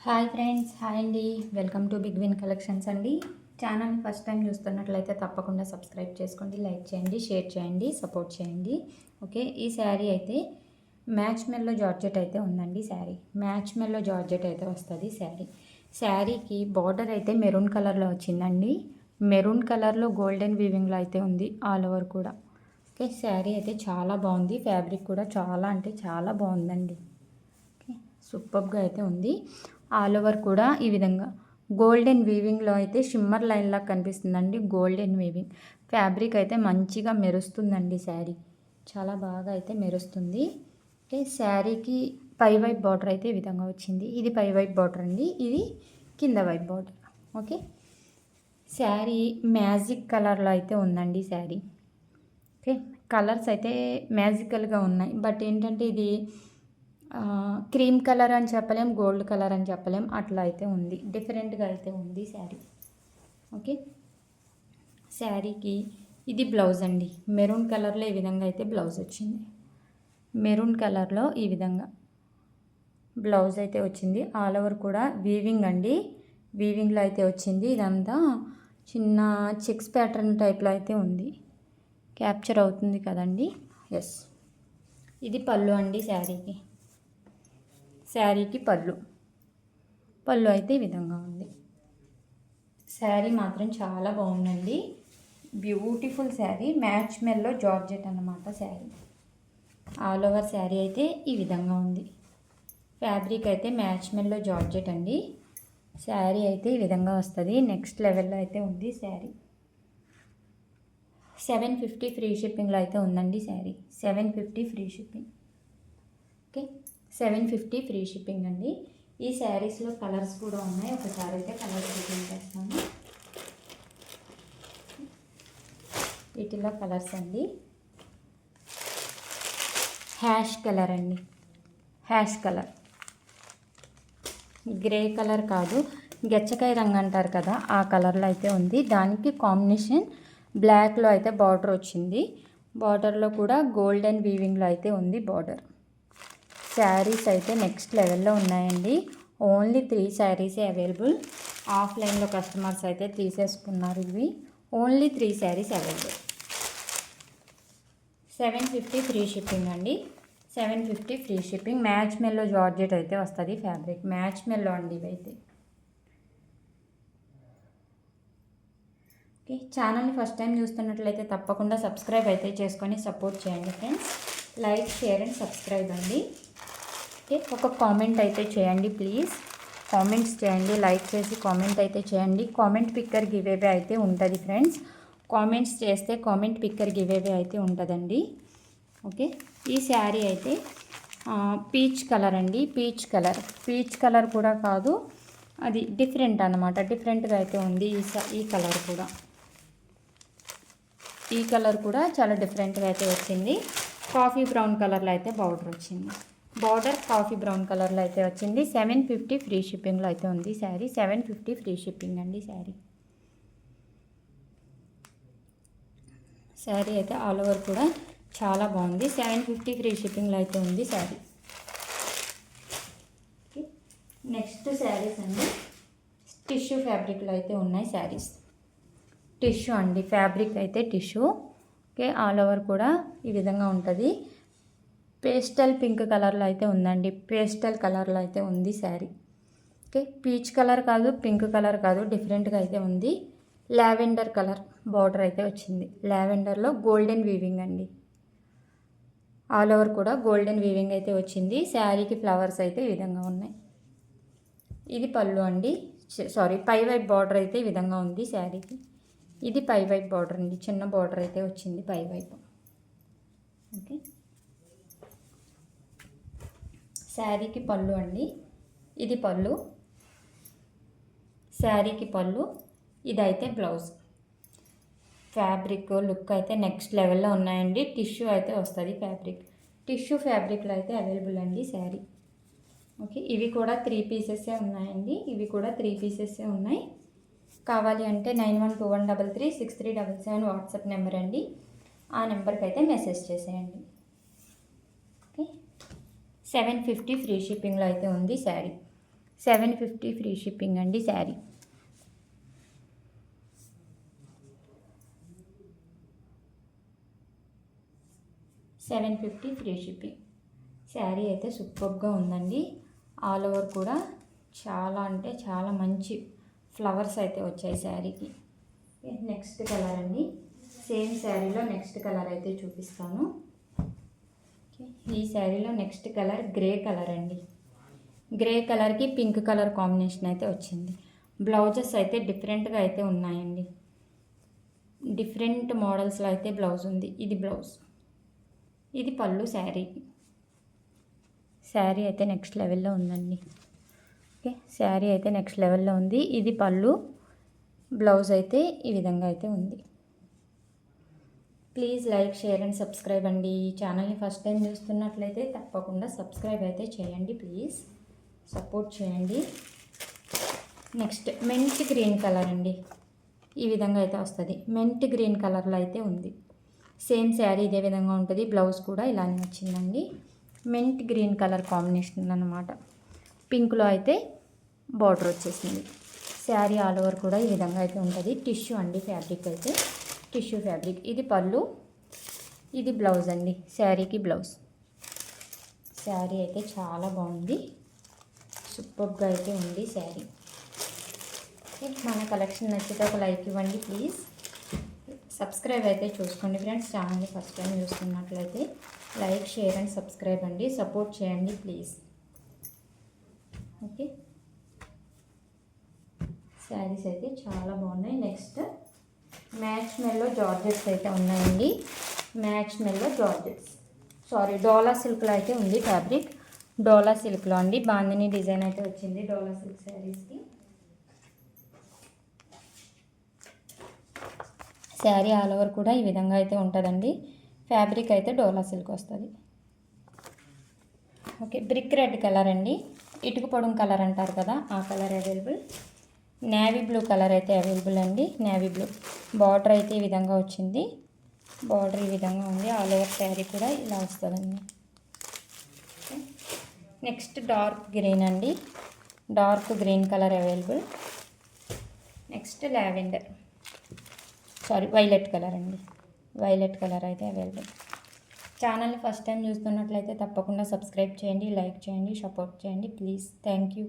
Hi friends, hi అండి. Welcome to big win collections అండి. ఛానల్ని ఫస్ట్ టైం చూస్తున్నట్లయితే తప్పకుండా సబ్స్క్రైబ్ చేసుకోండి, లైక్ చేయండి, షేర్ చేయండి, సపోర్ట్ చేయండి. ఓకే, ఈ శారీ అయితే మ్యాచ్ మెల్లో జార్జెట్ అయితే ఉందండి. శారీ మ్యాచ్ మెల్లో జార్జెట్ అయితే వస్తుంది. శారీకి బార్డర్ అయితే మెరూన్ కలర్లో వచ్చిందండి. మెరూన్ కలర్లో గోల్డెన్ వీవింగ్లో అయితే ఉంది ఆల్ ఓవర్ కూడా. ఓకే, శారీ అయితే చాలా బాగుంది. ఫ్యాబ్రిక్ కూడా చాలా అంటే చాలా బాగుందండి. ఓకే, సూపర్గా అయితే ఉంది. ఆల్ ఓవర్ కూడా ఈ విధంగా గోల్డెన్ వీవింగ్లో అయితే షిమ్మర్ లైన్లా కనిపిస్తుందండి. గోల్డెన్ వీవింగ్ ఫ్యాబ్రిక్ అయితే మంచిగా మెరుస్తుందండి. శారీ చాలా బాగా అయితే మెరుస్తుంది. ఓకే, శారీకి పై వైపు బార్డర్ అయితే ఈ విధంగా వచ్చింది. ఇది పై వైపు బార్డర్ అండి, ఇది కింద వైపు బార్డర్. ఓకే, శారీ మ్యాజిక్ కలర్లో అయితే ఉందండి. శారీ ఓకే, కలర్స్ అయితే మ్యాజికల్గా ఉన్నాయి. బట్ ఏంటంటే ఇది క్రీమ్ కలర్ అని చెప్పలేం, గోల్డ్ కలర్ అని చెప్పలేం, అట్లా అయితే ఉంది. డిఫరెంట్గా అయితే ఉంది శారీ. ఓకే, శారీకి ఇది బ్లౌజ్ అండి. మెరూన్ కలర్లో ఈ విధంగా అయితే బ్లౌజ్ వచ్చింది. మెరూన్ కలర్లో ఈ విధంగా బ్లౌజ్ అయితే వచ్చింది. ఆల్ ఓవర్ కూడా వీవింగ్ అండి. వీవింగ్లో అయితే వచ్చింది. ఇదంతా చిన్న చెక్స్ ప్యాటర్న్ టైప్లో అయితే ఉంది. క్యాప్చర్ అవుతుంది కదండి. ఎస్, ఇది పళ్ళు అండి. శారీకి పళ్ళు అయితే ఈ విధంగా ఉంది. శారీ మాత్రం చాలా బాగుందండి. బ్యూటిఫుల్ శారీ. మ్యాచ్ మెల్లో జార్జెట్ అన్నమాట శారీ. ఆల్ ఓవర్ శారీ అయితే ఈ విధంగా ఉంది. ఫ్యాబ్రిక్ అయితే మ్యాచ్ మెల్లో జార్జెట్ అండి. శారీ అయితే ఈ విధంగా వస్తుంది. నెక్స్ట్ లెవెల్లో అయితే ఉంది శారీ. 750 ఫ్రీ షిప్పింగ్లో అయితే ఉందండి sari. 750 free shipping. Okay, 750 free shipping అండి. ఈ శారీస్లో కలర్స్ కూడా ఉన్నాయి. ఒకసారి అయితే కలర్స్ ఓపెన్ చేస్తాను. వీటిలో కలర్స్ అండి, హ్యాష్ కలర్ అండి. హ్యాష్ కలర్, గ్రే కలర్ కాదు, గెచ్చకాయ రంగు అంటారు కదా, ఆ కలర్లో అయితే ఉంది. దానికి కాంబినేషన్ బ్లాక్లో అయితే బార్డర్ వచ్చింది. బార్డర్లో కూడా గోల్డెన్ వీవింగ్లో అయితే ఉంది బార్డర్. శారీస్ అయితే నెక్స్ట్ లెవెల్లో ఉన్నాయండి. ఓన్లీ 3 శారీసే అవైలబుల్. ఆఫ్లైన్లో కస్టమర్స్ అయితే తీసేసుకున్నారు. ఇవి only 3 saris available. 750 free shipping అండి. 750 ఫ్రీ షిప్పింగ్. మ్యాచ్ మెల్లో జార్జెట్ అయితే వస్తుంది. ఫ్యాబ్రిక్ మ్యాచ్ మెల్లో అండి ఇవైతే. ఓకే, ఛానల్ని ఫస్ట్ టైం చూస్తున్నట్లయితే తప్పకుండా సబ్స్క్రైబ్ అయితే చేసుకొని సపోర్ట్ చేయండి friends. Like, share and subscribe అండి. ఓకే, ఒక కామెంట్ అయితే చేయండి ప్లీజ్. కామెంట్స్ చేయండి, లైక్ చేసి కామెంట్ అయితే చేయండి. కామెంట్ పిక్కర్ గివేవే అయితే ఉంటుంది ఫ్రెండ్స్. కామెంట్స్ చేస్తే కామెంట్ పిక్కర్ గివేవే అయితే ఉంటుందండి. ఓకే, ఈ శారీ అయితే పీచ్ కలర్ అండి. పీచ్ కలర్ కూడా కాదు, అది డిఫరెంట్ అన్నమాట. డిఫరెంట్గా అయితే ఉంది ఈ కలర్ కూడా. ఈ కలర్ కూడా చాలా డిఫరెంట్గా అయితే వచ్చింది. కాఫీ బ్రౌన్ కలర్లో అయితే బార్డర్ వచ్చింది. బార్డర్ కాఫీ బ్రౌన్ కలర్లో అయితే వచ్చింది. 750 ఫ్రీ షిప్పింగ్లో అయితే ఉంది శారీ. 750 ఫ్రీ షిప్పింగ్ అండి శారీ అయితే ఆల్ ఓవర్ కూడా చాలా బాగుంది. 750 ఫ్రీ షిప్పింగ్లో అయితే ఉంది శారీ. నెక్స్ట్ శారీస్ అండి, టిష్యూ ఫ్యాబ్రిక్లో అయితే ఉన్నాయి శారీస్. టిష్యూ అండి, ఫ్యాబ్రిక్ అయితే టిష్యూ. ఓకే, ఆల్ ఓవర్ కూడా ఈ విధంగా ఉంటుంది. పేస్టల్ పింక్ కలర్లో అయితే ఉందండి. పేస్టల్ కలర్లో అయితే ఉంది శారీ. ఓకే, పీచ్ కలర్ కాదు, పింక్ కలర్ కాదు, డిఫరెంట్గా అయితే ఉంది. లావెండర్ కలర్ బార్డర్ అయితే వచ్చింది. లావెండర్లో గోల్డెన్ వీవింగ్ అండి. ఆల్ ఓవర్ కూడా గోల్డెన్ వీవింగ్ అయితే వచ్చింది. శారీకి ఫ్లవర్స్ అయితే ఈ విధంగా ఉన్నాయి. ఇది పళ్ళు అండి. పై వైపు బార్డర్ అయితే ఈ విధంగా ఉంది శారీకి. ఇది పై వైపు బార్డర్ అండి. చిన్న బార్డర్ అయితే వచ్చింది పై వైపు. ఓకే, శారీకి పళ్ళు అండి. ఇది పళ్ళు, శారీకి పళ్ళు. ఇదైతే బ్లౌజ్. ఫ్యాబ్రిక్ లుక్ అయితే నెక్స్ట్ లెవెల్లో ఉన్నాయండి. టిష్యూ అయితే వస్తుంది ఫ్యాబ్రిక్. టిష్యూ ఫ్యాబ్రిక్లో అయితే అవైలబుల్ అండి శారీ. ఓకే, ఇవి కూడా 3 పీసెసే ఉన్నాయండి. ఇవి కూడా 3 పీసెసే ఉన్నాయి. కావాలి అంటే 9121336377 వాట్సాప్ నెంబర్ అండి. ఆ నెంబర్కి అయితే మెసేజ్ చేసేయండి. ఓకే, 750 ఫ్రీ షిప్పింగ్లో అయితే ఉంది శారీ. 750 ఫ్రీ షిప్పింగ్ అండి శారీ. $750 free shipping. శారీ అయితే సూపర్గా ఉందండి. ఆల్ ఓవర్ కూడా చాలా అంటే చాలా మంచి ఫ్లవర్స్ అయితే వచ్చాయి శారీకి. నెక్స్ట్ కలర్ అండి. సేమ్ శారీలో నెక్స్ట్ కలర్ అయితే చూపిస్తాను. ఈ శారీలో నెక్స్ట్ కలర్ గ్రే కలర్ అండి. గ్రే కలర్కి పింక్ కలర్ కాంబినేషన్ అయితే వచ్చింది. బ్లౌజెస్ అయితే డిఫరెంట్గా అయితే ఉన్నాయండి. డిఫరెంట్ మోడల్స్లో అయితే బ్లౌజ్ ఉంది. ఇది బ్లౌజ్, ఇది పళ్ళు శారీకి. శారీ అయితే నెక్స్ట్ లెవెల్లో ఉందండి. ఓకే, శారీ అయితే నెక్స్ట్ లెవెల్లో ఉంది. ఇది పళ్ళు, బ్లౌజ్ అయితే ఈ విధంగా అయితే ఉంది. Please like, share and subscribe అండి. ఈ ఛానల్ని ఫస్ట్ టైం చూస్తున్నట్లయితే తప్పకుండా సబ్స్క్రైబ్ అయితే చేయండి. ప్లీజ్ సపోర్ట్ చేయండి. నెక్స్ట్ మెంట్ గ్రీన్ కలర్ అండి. ఈ విధంగా అయితే వస్తుంది. మెంట్ గ్రీన్ కలర్లో అయితే ఉంది. సేమ్ శారీ ఇదే విధంగా ఉంటుంది. బ్లౌజ్ కూడా ఇలానే వచ్చిందండి. మెంట్ గ్రీన్ కలర్ కాంబినేషన్ అన్నమాట. పింక్లో అయితే బార్డర్ వచ్చేసింది. శారీ ఆల్ ఓవర్ కూడా ఈ విధంగా అయితే ఉంటుంది. టిష్యూ అండి, ఫ్యాబ్రిక్ అయితే టిష్యూ ఫ్యాబ్రిక్. ఇది పళ్ళు, ఇది బ్లౌజ్ అండి. శారీకి బ్లౌజ్. శారీ అయితే చాలా బాగుంది, సూపర్గా అయితే ఉంది శారీ. మన కలెక్షన్ నచ్చితే ఒక లైక్ ఇవ్వండి ప్లీజ్. సబ్స్క్రైబ్ అయితే చూసుకోండి ఫ్రెండ్స్. ఛానల్ని ఫస్ట్ టైం చూస్తున్నట్లయితే లైక్, షేర్ అండ్ సబ్స్క్రైబ్ అండి. సపోర్ట్ చేయండి ప్లీజ్. ఓకే, శారీస్ అయితే చాలా బాగున్నాయి. నెక్స్ట్ మ్యాచ్ మెల్లో జార్జెట్స్ అయితే ఉన్నాయండి. మ్యాచ్ మెల్లో జార్జెట్స్, డోలా సిల్క్లో అయితే ఉంది ఫ్యాబ్రిక్. డోలా సిల్క్లో అండి. బాందిని డిజైన్ అయితే వచ్చింది డోలా సిల్క్ శారీస్కి. శారీ ఆల్ ఓవర్ కూడా ఈ విధంగా అయితే ఉంటుందండి. ఫ్యాబ్రిక్ అయితే డోలా సిల్క్ వస్తుంది. ఓకే, బ్రిక్ రెడ్ కలర్ అండి. ఇటుక పొడుం కలర్ అంటారు కదా, ఆ colour available. Navy blue colour అయితే అవైలబుల్ అండి. నేవీ బ్లూ బార్డర్ అయితే ఈ విధంగా వచ్చింది. బార్డర్ ఈ విధంగా ఉంది. ఆల్ ఓవర్ శారీ కూడా ఇలా వస్తుందండి. నెక్స్ట్ డార్క్ గ్రీన్ అండి. Dark green colour available. Next lavender, violet colour అండి. వైలెట్ కలర్ అయితే అవైలబుల్. ఛానల్ని ఫస్ట్ టైం చూస్తున్నట్లయితే తప్పకుండా సబ్స్క్రైబ్ చేయండి, లైక్ చేయండి, సపోర్ట్ చేయండి ప్లీజ్. Thank you.